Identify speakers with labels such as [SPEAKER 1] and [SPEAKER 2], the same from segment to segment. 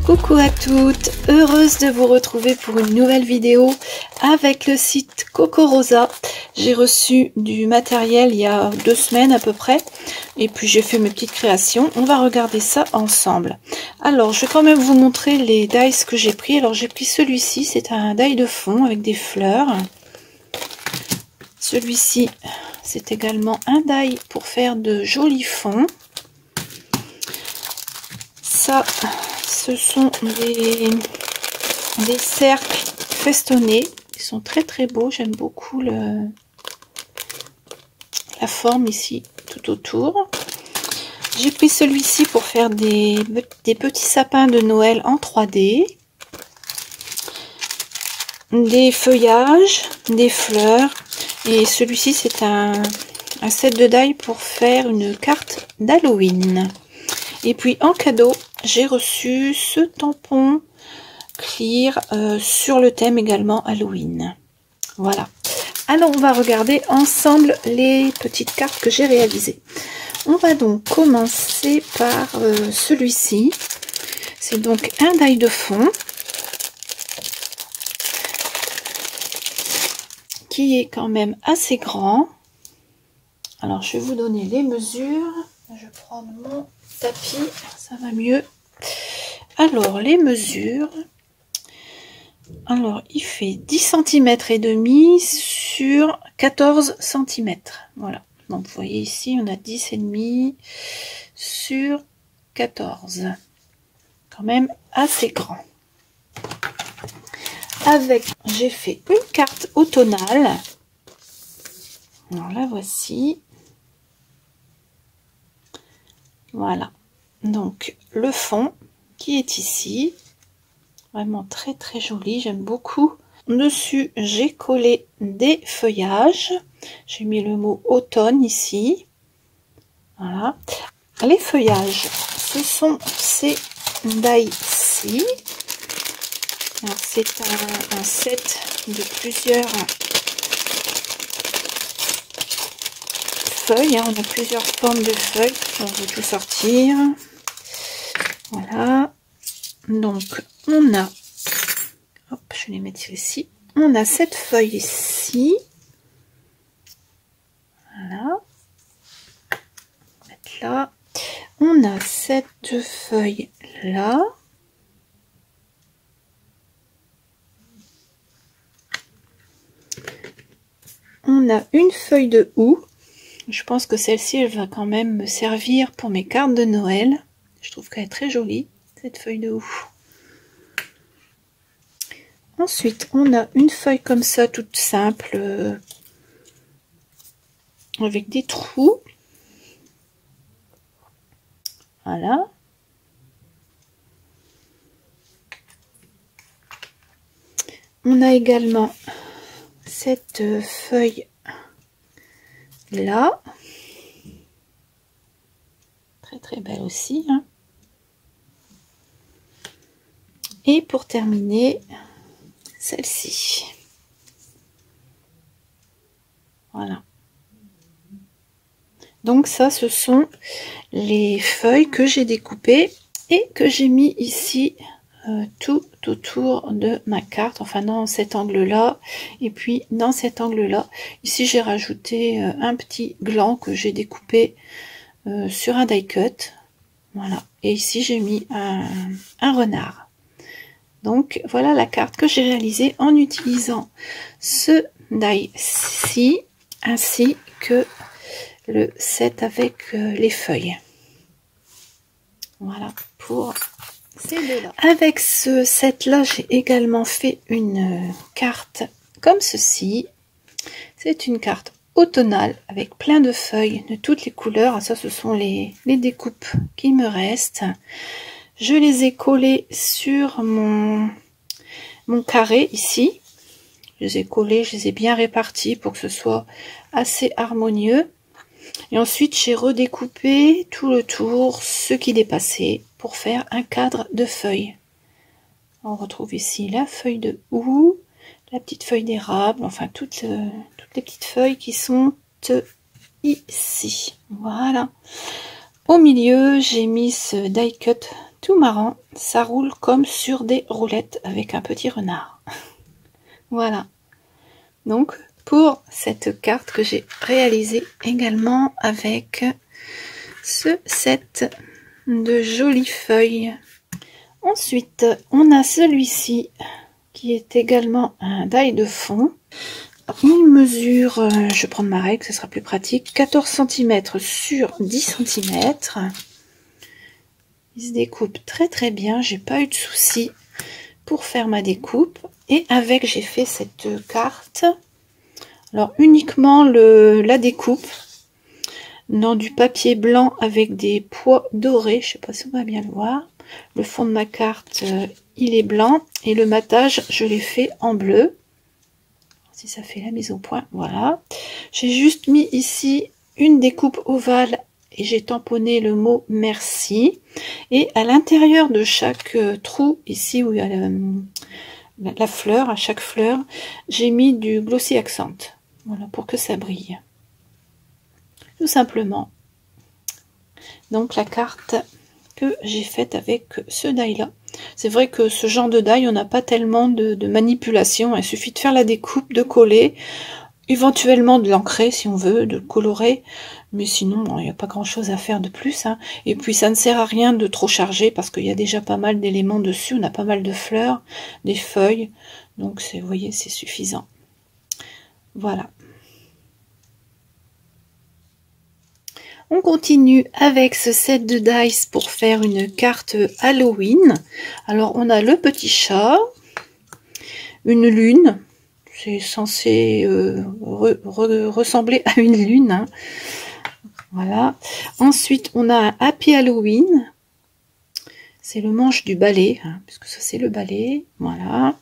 [SPEAKER 1] Coucou à toutes, heureuse de vous retrouver pour une nouvelle vidéo avec le site Cocorosa. J'ai reçu du matériel il y a 2 semaines à peu près et puis j'ai fait mes petites créations. On va regarder ça ensemble. Alors je vais quand même vous montrer les dies que j'ai pris. Alors j'ai pris celui-ci, c'est un die de fond avec des fleurs. Celui-ci, c'est également un die pour faire de jolis fonds. Ça, ce sont des cercles festonnés. Ils sont très très beaux. J'aime beaucoup la forme ici tout autour. J'ai pris celui-ci pour faire des petits sapins de Noël en 3D. Des feuillages, des fleurs. Et celui-ci, c'est un set de die pour faire une carte d'Halloween. Et puis en cadeau, j'ai reçu ce tampon clear sur le thème également Halloween. Voilà. Alors on va regarder ensemble les petites cartes que j'ai réalisées. On va donc commencer par celui-ci. C'est donc un die de fond qui est quand même assez grand. Alors je vais vous donner les mesures. Je vais prendre mon tapis, ça va mieux. Alors les mesures, alors il fait 10 cm et demi sur 14 cm. Voilà, donc vous voyez ici on a 10 et demi sur 14, quand même assez grand. Avec, j'ai fait une carte automnale. Alors la voici. Voilà, donc le fond qui est ici, vraiment très très joli, j'aime beaucoup. Dessus j'ai collé des feuillages, j'ai mis le mot automne ici. Voilà, les feuillages, ce sont ces die-ci. C'est un set de plusieurs feuilles, hein. On a plusieurs formes de feuilles. On va tout sortir. Voilà. Donc on a, hop, je vais les mettre ici. On a cette feuille ici. Voilà. Mettre là. On a cette feuille là. On a une feuille de houx. Je pense que celle-ci, elle va quand même me servir pour mes cartes de Noël. Je trouve qu'elle est très jolie, cette feuille de houx. Ensuite, on a une feuille comme ça, toute simple, avec des trous. Voilà. On a également cette feuille là, très très belle aussi, hein. Et pour terminer, celle-ci. Voilà. Donc ça, ce sont les feuilles que j'ai découpées et que j'ai mis ici tout autour de ma carte, enfin dans cet angle là et puis dans cet angle là. Ici j'ai rajouté un petit gland que j'ai découpé sur un die cut. Voilà, et ici j'ai mis un renard. Donc voilà la carte que j'ai réalisée en utilisant ce die-ci ainsi que le set avec les feuilles. Voilà pour ces deux-là. Avec ce set-là, j'ai également fait une carte comme ceci. C'est une carte automnale avec plein de feuilles de toutes les couleurs. Ça, ce sont les découpes qui me restent. Je les ai collées sur mon carré ici. Je les ai collées, je les ai bien réparties pour que ce soit assez harmonieux. Et ensuite, j'ai redécoupé tout le tour ce qui dépassait pour faire un cadre de feuilles. On retrouve ici la feuille de houx, la petite feuille d'érable, enfin toutes les petites feuilles qui sont ici. Voilà. Au milieu, j'ai mis ce die cut tout marrant, ça roule comme sur des roulettes avec un petit renard. Voilà. Donc, pour cette carte que j'ai réalisée également avec ce set de jolies feuilles. Ensuite, on a celui-ci qui est également un die de fond. Il mesure, je vais prendre ma règle, ce sera plus pratique, 14 cm sur 10 cm. Il se découpe très très bien, j'ai pas eu de soucis pour faire ma découpe. Et avec, j'ai fait cette carte. Alors uniquement la découpe dans du papier blanc avec des pois dorés. Je sais pas si on va bien le voir. Le fond de ma carte, il est blanc et le matage, je l'ai fait en bleu. Si ça fait la mise au point, voilà. J'ai juste mis ici une découpe ovale et j'ai tamponné le mot merci. Et à l'intérieur de chaque trou, ici où il y a la fleur, à chaque fleur, j'ai mis du glossy accent. Voilà, pour que ça brille. Tout simplement. Donc la carte que j'ai faite avec ce die là. C'est vrai que ce genre de die, on n'a pas tellement de manipulation. Il suffit de faire la découpe, de coller, éventuellement de l'ancrer si on veut, de colorer. Mais sinon, il n'y a pas grand chose à faire de plus. Hein. Et puis ça ne sert à rien de trop charger parce qu'il y a déjà pas mal d'éléments dessus. On a pas mal de fleurs, des feuilles. Donc vous voyez, c'est suffisant. Voilà. On continue avec ce set de dice pour faire une carte Halloween. Alors on a le petit chat, une lune, c'est censé ressembler à une lune. Hein. Voilà. Ensuite on a un Happy Halloween, c'est le manche du balai, hein, puisque ça c'est le balai. Voilà.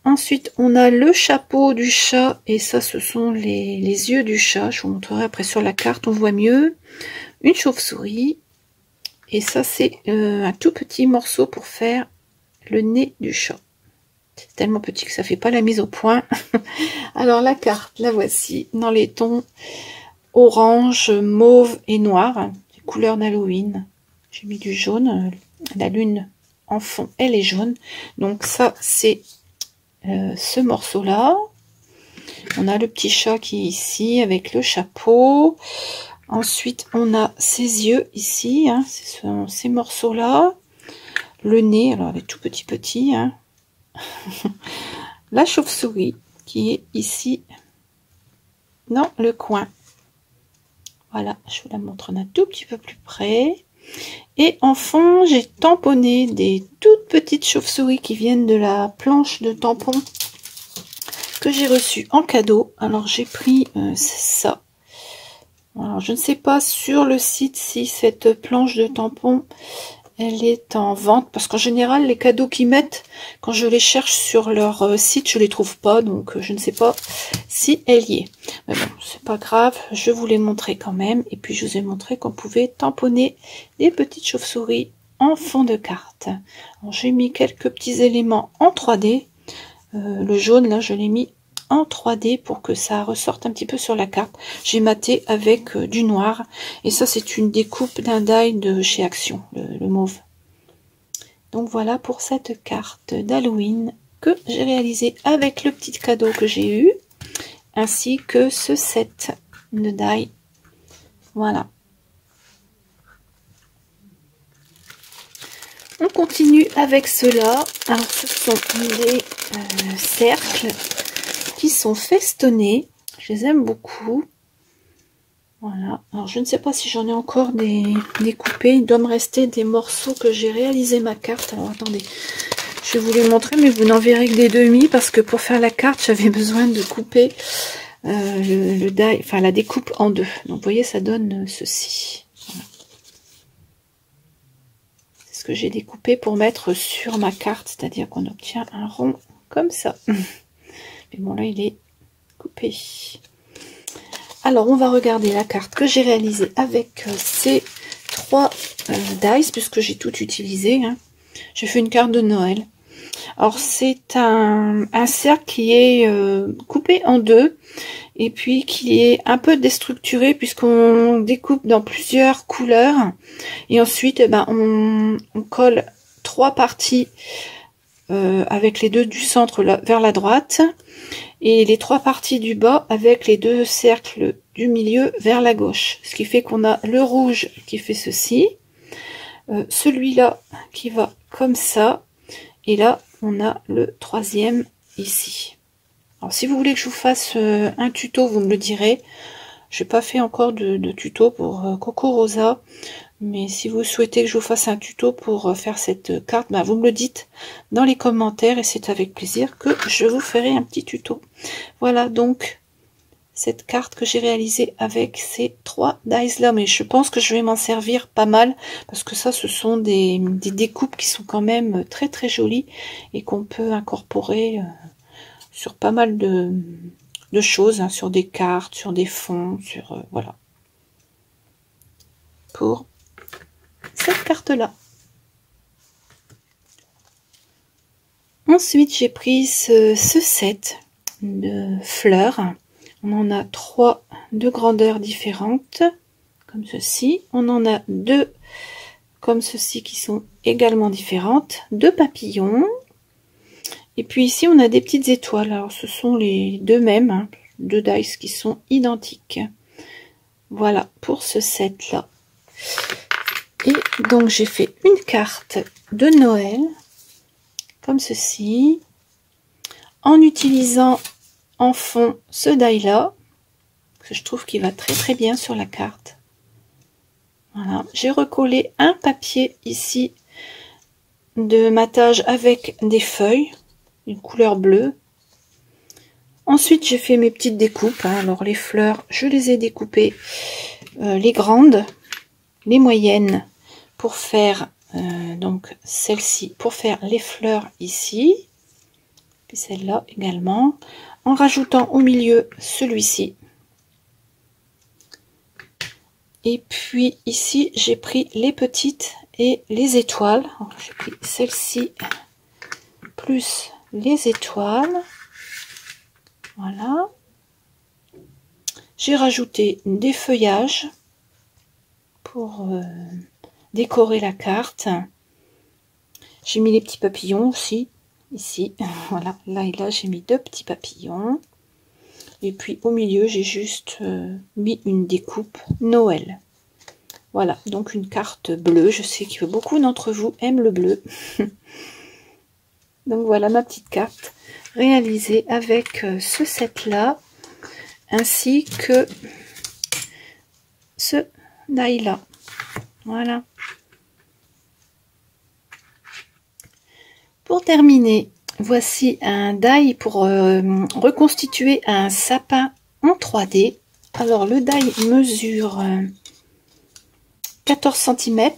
[SPEAKER 1] Ensuite, on a le chapeau du chat, et ça, ce sont les yeux du chat. Je vous montrerai après sur la carte, on voit mieux. Une chauve-souris, et ça, c'est un tout petit morceau pour faire le nez du chat. C'est tellement petit que ça fait pas la mise au point. Alors, la carte, la voici, dans les tons orange, mauve et noir, les couleurs d'Halloween. J'ai mis du jaune, la lune en fond, elle est jaune. Donc ça, c'est... ce morceau là, on a le petit chat qui est ici avec le chapeau. Ensuite on a ses yeux ici, hein, ces morceaux là, le nez, alors elle est tout petit hein. La chauve-souris qui est ici dans le coin. Voilà, je vous la montre un tout petit peu plus près. Et en fond, j'ai tamponné des toutes petites chauves-souris qui viennent de la planche de tampons que j'ai reçue en cadeau. Alors j'ai pris ça. Alors je ne sais pas sur le site si cette planche de tampons elle est en vente, parce qu'en général les cadeaux qu'ils mettent, quand je les cherche sur leur site, je les trouve pas, donc je ne sais pas si elle y est. Mais bon, c'est pas grave, je vous l'ai montré quand même, et puis je vous ai montré qu'on pouvait tamponner des petites chauves-souris en fond de carte. J'ai mis quelques petits éléments en 3D, le jaune là je l'ai mis en 3D pour que ça ressorte un petit peu sur la carte. J'ai maté avec du noir, et ça c'est une découpe d'un die de chez Action, le mauve. Donc voilà pour cette carte d'Halloween que j'ai réalisée avec le petit cadeau que j'ai eu, ainsi que ce set de die. Voilà. On continue avec cela. Alors ce sont des cercles qui sont festonnés. Je les aime beaucoup. Voilà. Alors je ne sais pas si j'en ai encore des découpés. Il doit me rester des morceaux que j'ai réalisé ma carte. Alors attendez, je vais vous les montrer, mais vous n'en verrez que des demi, parce que pour faire la carte, j'avais besoin de couper le die, enfin la découpe en deux. Donc vous voyez, ça donne ceci. Voilà. C'est ce que j'ai découpé pour mettre sur ma carte, c'est-à-dire qu'on obtient un rond comme ça. Mais bon, là, il est coupé. Alors, on va regarder la carte que j'ai réalisée avec ces 3 dice, puisque j'ai tout utilisé. Hein. J'ai fait une carte de Noël. Alors, c'est un cercle qui est coupé en deux. et puis qui est un peu déstructuré puisqu'on découpe dans plusieurs couleurs et ensuite eh ben, on colle 3 parties avec les 2 du centre vers la droite et les 3 parties du bas avec les 2 cercles du milieu vers la gauche, ce qui fait qu'on a le rouge qui fait ceci, celui-là qui va comme ça, et là on a le 3e ici. Alors si vous voulez que je vous fasse un tuto, vous me le direz. Je n'ai pas fait encore de tuto pour Coco Rosa, mais si vous souhaitez que je vous fasse un tuto pour faire cette carte, ben vous me le dites dans les commentaires et c'est avec plaisir que je vous ferai un petit tuto. Voilà donc cette carte que j'ai réalisée avec ces 3 dies là, mais je pense que je vais m'en servir pas mal parce que ça ce sont des découpes qui sont quand même très très jolies et qu'on peut incorporer sur pas mal de choses, hein, sur des cartes, sur des fonds, sur voilà. Pour cette carte là. Ensuite j'ai pris ce set de fleurs. On en a 3 de grandeurs différentes, comme ceci. On en a 2 comme ceci qui sont également différentes. 2 papillons. Et puis ici on a des petites étoiles. Alors ce sont les 2 mêmes, hein, 2 dice qui sont identiques. Voilà pour ce set là. Et donc j'ai fait une carte de Noël, comme ceci, en utilisant en fond ce die là, que je trouve qu'il va très très bien sur la carte. Voilà, j'ai recollé un papier ici de matage avec des feuilles, une couleur bleue. Ensuite j'ai fait mes petites découpes, hein. Alors les fleurs, je les ai découpées, les grandes, les moyennes, pour faire donc celle-ci, pour faire les fleurs ici, puis celle-là également, en rajoutant au milieu celui-ci. Et puis ici j'ai pris les petites et les étoiles. J'ai pris celle-ci plus les étoiles. Voilà. J'ai rajouté des feuillages pour décorer la carte. J'ai mis les petits papillons aussi ici. Voilà, là et là j'ai mis 2 petits papillons. Et puis au milieu j'ai juste mis une découpe Noël. Voilà, donc une carte bleue. Je sais que beaucoup d'entre vous aiment le bleu. Donc voilà ma petite carte réalisée avec ce set là, ainsi que ce die là. Voilà. Pour terminer, voici un die pour reconstituer un sapin en 3D. Alors le die mesure 14 cm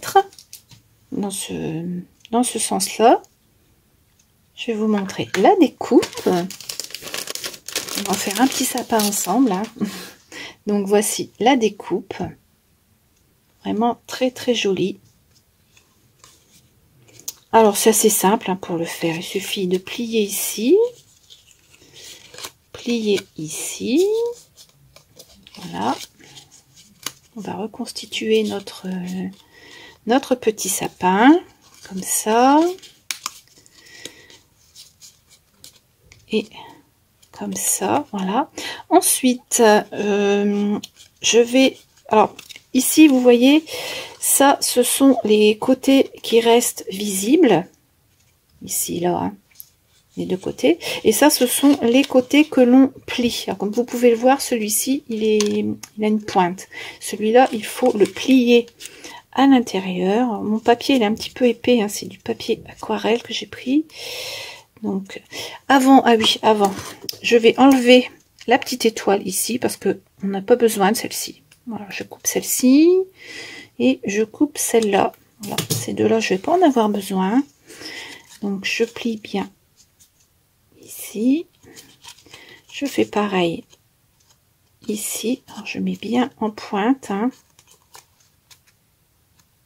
[SPEAKER 1] dans ce sens-là. Je vais vous montrer la découpe. On va faire un petit sapin ensemble, hein. Donc voici la découpe. Vraiment très très jolie. Alors c'est assez simple, hein, pour le faire. Il suffit de plier ici. Plier ici. Voilà. On va reconstituer notre petit sapin. Comme ça. Et comme ça, voilà. Ensuite, je vais... Alors, ici, vous voyez, ça, ce sont les côtés qui restent visibles. Ici, là, hein, les 2 côtés. Et ça, ce sont les côtés que l'on plie. Alors, comme vous pouvez le voir, celui-ci, il a une pointe. Celui-là, il faut le plier à l'intérieur. Mon papier, il est un petit peu épais, hein, c'est du papier aquarelle que j'ai pris. Donc avant, ah oui, avant, je vais enlever la petite étoile ici parce que on n'a pas besoin de celle-ci. Voilà, je coupe celle-ci et je coupe celle-là. Voilà, ces deux-là, je vais pas en avoir besoin. Donc je plie bien ici. Je fais pareil ici. Alors, je mets bien en pointe, hein.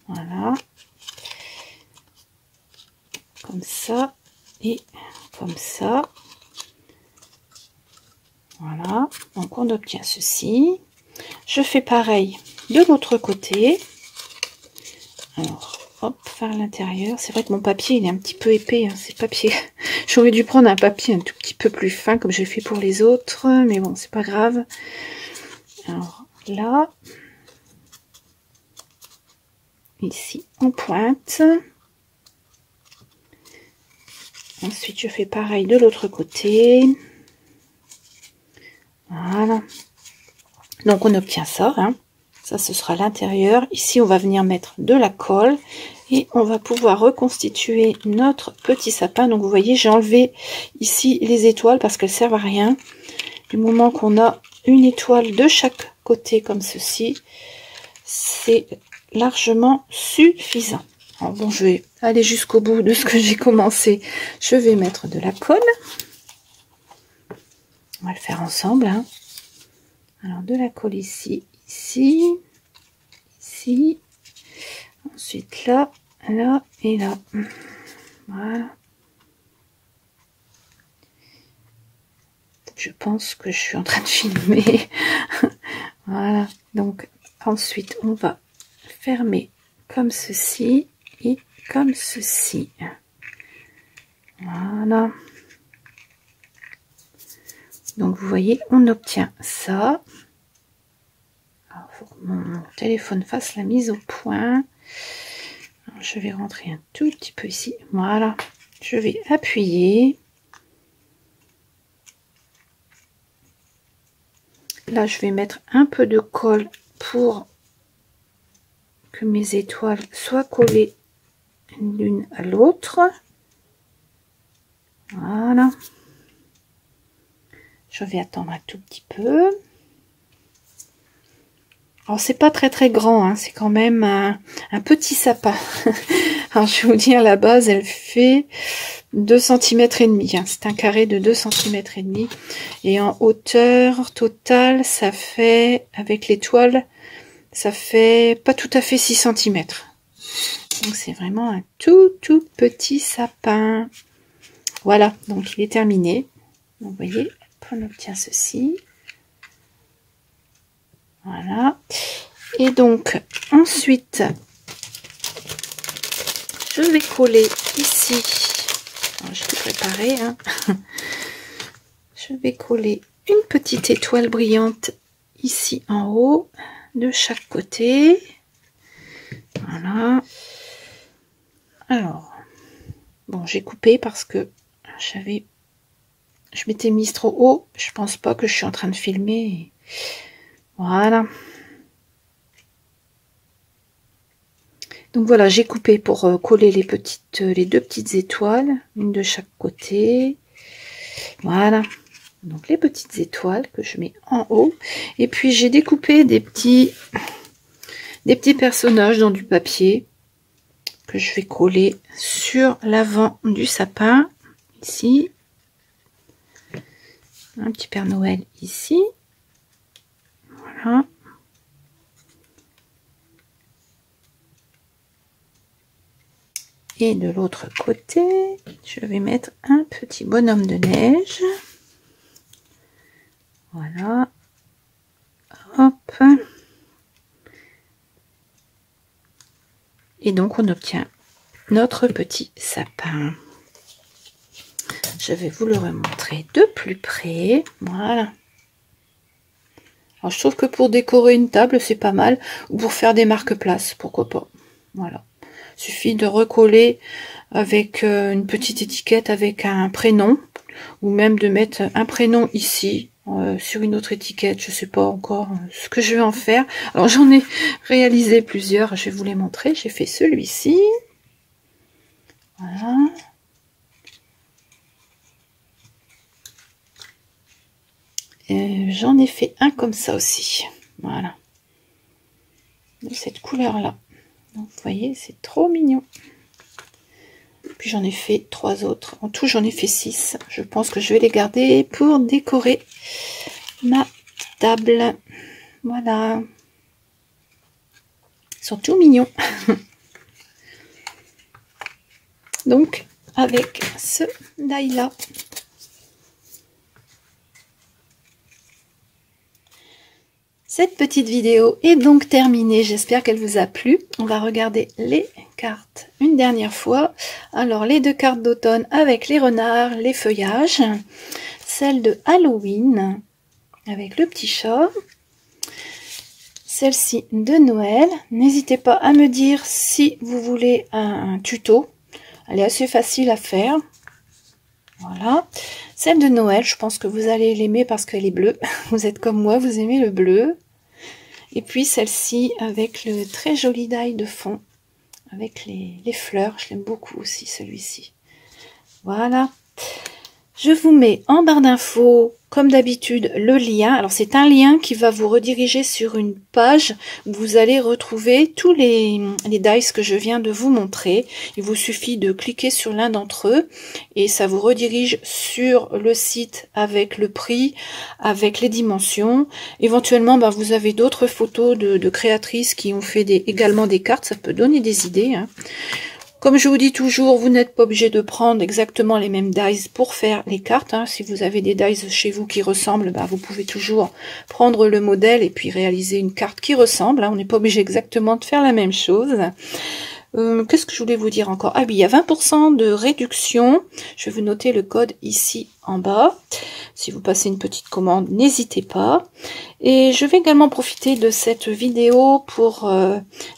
[SPEAKER 1] Voilà, comme ça et comme ça. Voilà, donc on obtient ceci. Je fais pareil de l'autre côté. Alors, hop, vers l'intérieur. C'est vrai que mon papier, il est un petit peu épais, hein, c'est papier. J'aurais dû prendre un papier un tout petit peu plus fin, comme j'ai fait pour les autres, mais bon, c'est pas grave. Alors, là, ici, on pointe. Ensuite, je fais pareil de l'autre côté. Voilà. Donc, on obtient ça, hein. Ça, ce sera l'intérieur. Ici, on va venir mettre de la colle et on va pouvoir reconstituer notre petit sapin. Donc, vous voyez, j'ai enlevé ici les étoiles parce qu'elles servent à rien. Du moment qu'on a une étoile de chaque côté comme ceci, c'est largement suffisant. Alors bon, je vais aller jusqu'au bout de ce que j'ai commencé. Je vais mettre de la colle. On va le faire ensemble, hein. Alors, de la colle ici, ici, ici. Ensuite, là, là et là. Voilà. Je pense que je suis en train de filmer. Voilà. Donc, ensuite, on va fermer comme ceci et comme ceci. Voilà. Donc, vous voyez, on obtient ça. Alors, faut que mon téléphone fasse la mise au point. Alors, je vais rentrer un tout petit peu ici. Voilà. Je vais appuyer. Là, je vais mettre un peu de colle pour que mes étoiles soient collées l'une à l'autre. Voilà. Je vais attendre un tout petit peu. Alors, c'est pas très grand, hein, c'est quand même un petit sapin. Alors, je vais vous dire, la base, elle fait 2 cm et demi. Hein, c'est un carré de 2 cm et demi. Et en hauteur totale, ça fait, avec l'étoile, ça fait pas tout à fait 6 cm. Donc, c'est vraiment un tout petit sapin. Voilà, donc il est terminé. Donc, vous voyez, on obtient ceci. Voilà. Et donc, ensuite, je vais coller ici. Alors, je vais préparer. Hein. Je vais coller une petite étoile brillante ici en haut, de chaque côté. Voilà. Alors, bon, j'ai coupé parce que je m'étais mise trop haut. Je pense pas que je suis en train de filmer. Voilà. Donc voilà, j'ai coupé pour coller les deux petites étoiles, une de chaque côté. Voilà. Donc les petites étoiles que je mets en haut. Et puis j'ai découpé des petits personnages dans du papier que je vais coller sur l'avant du sapin. Ici. Un petit Père Noël ici. Voilà. Et de l'autre côté, je vais mettre un petit bonhomme de neige. Voilà. Hop. Et donc, on obtient notre petit sapin. Je vais vous le remontrer de plus près. Voilà. Alors, je trouve que pour décorer une table, c'est pas mal. Ou pour faire des marque-places, pourquoi pas. Voilà. Suffit de recoller avec une petite étiquette avec un prénom, ou même de mettre un prénom ici sur une autre étiquette. Je sais pas encore ce que je vais en faire. Alors j'en ai réalisé plusieurs, je vais vous les montrer. J'ai fait celui-ci, voilà. J'en ai fait un comme ça aussi, voilà, de cette couleur là. Donc vous voyez, c'est trop mignon. Puis j'en ai fait 3 autres. En tout, j'en ai fait 6. Je pense que je vais les garder pour décorer ma table. Voilà. Ils sont tout mignons. Donc, avec ce die là, Cette petite vidéo est donc terminée, j'espère qu'elle vous a plu. On va regarder les cartes une dernière fois. Alors les deux cartes d'automne avec les renards, les feuillages, celle de Halloween avec le petit chat, celle-ci de Noël. N'hésitez pas à me dire si vous voulez un tuto, elle est assez facile à faire. Voilà, celle de Noël, je pense que vous allez l'aimer parce qu'elle est bleue. Vous êtes comme moi, vous aimez le bleu. Et puis celle-ci avec le très joli die de fond, avec les fleurs, je l'aime beaucoup aussi celui-ci. Voilà, je vous mets en barre d'infos, comme d'habitude, le lien. Alors c'est un lien qui va vous rediriger sur une page où vous allez retrouver tous les dice que je viens de vous montrer. Il vous suffit de cliquer sur l'un d'entre eux et ça vous redirige sur le site avec le prix, avec les dimensions. Éventuellement, vous avez d'autres photos de créatrices qui ont fait également des cartes, ça peut donner des idées, hein. Comme je vous dis toujours, vous n'êtes pas obligé de prendre exactement les mêmes dies pour faire les cartes, hein. Si vous avez des dies chez vous qui ressemblent, vous pouvez toujours prendre le modèle et puis réaliser une carte qui ressemble, hein. On n'est pas obligé exactement de faire la même chose. Qu'est-ce que je voulais vous dire encore? Ah oui, il y a 20% de réduction. Je vais vous noter le code ici en bas. Si vous passez une petite commande, n'hésitez pas. Et je vais également profiter de cette vidéo pour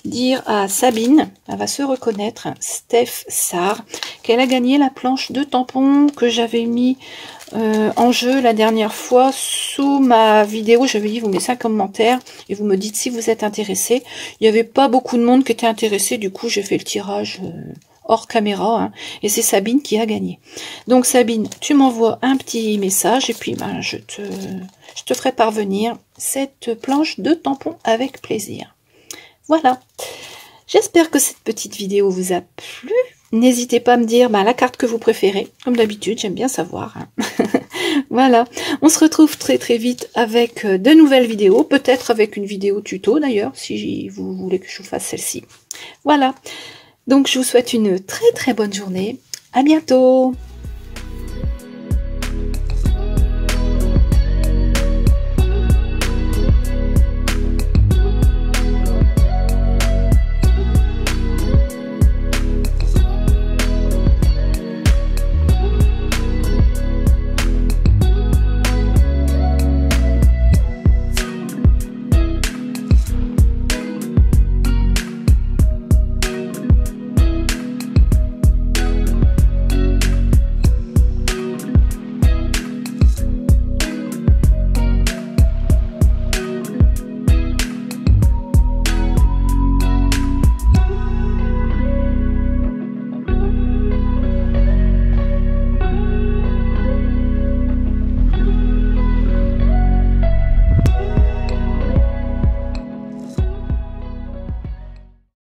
[SPEAKER 1] dire à Sabine, elle va se reconnaître, Steph Sarr, qu'elle a gagné la planche de tampons que j'avais mis en jeu la dernière fois sous ma vidéo. J'avais dit vous mettez un commentaire et vous me dites si vous êtes intéressé. Il n'y avait pas beaucoup de monde qui était intéressé, du coup j'ai fait le tirage hors caméra, hein, et c'est Sabine qui a gagné. Donc Sabine, tu m'envoies un petit message et puis je te ferai parvenir cette planche de tampons avec plaisir. Voilà, j'espère que cette petite vidéo vous a plu. N'hésitez pas à me dire la carte que vous préférez. Comme d'habitude, j'aime bien savoir, hein. Voilà, on se retrouve très très vite avec de nouvelles vidéos, peut-être avec une vidéo tuto d'ailleurs, si vous voulez que je vous fasse celle-ci. Voilà, donc je vous souhaite une très très bonne journée. À bientôt.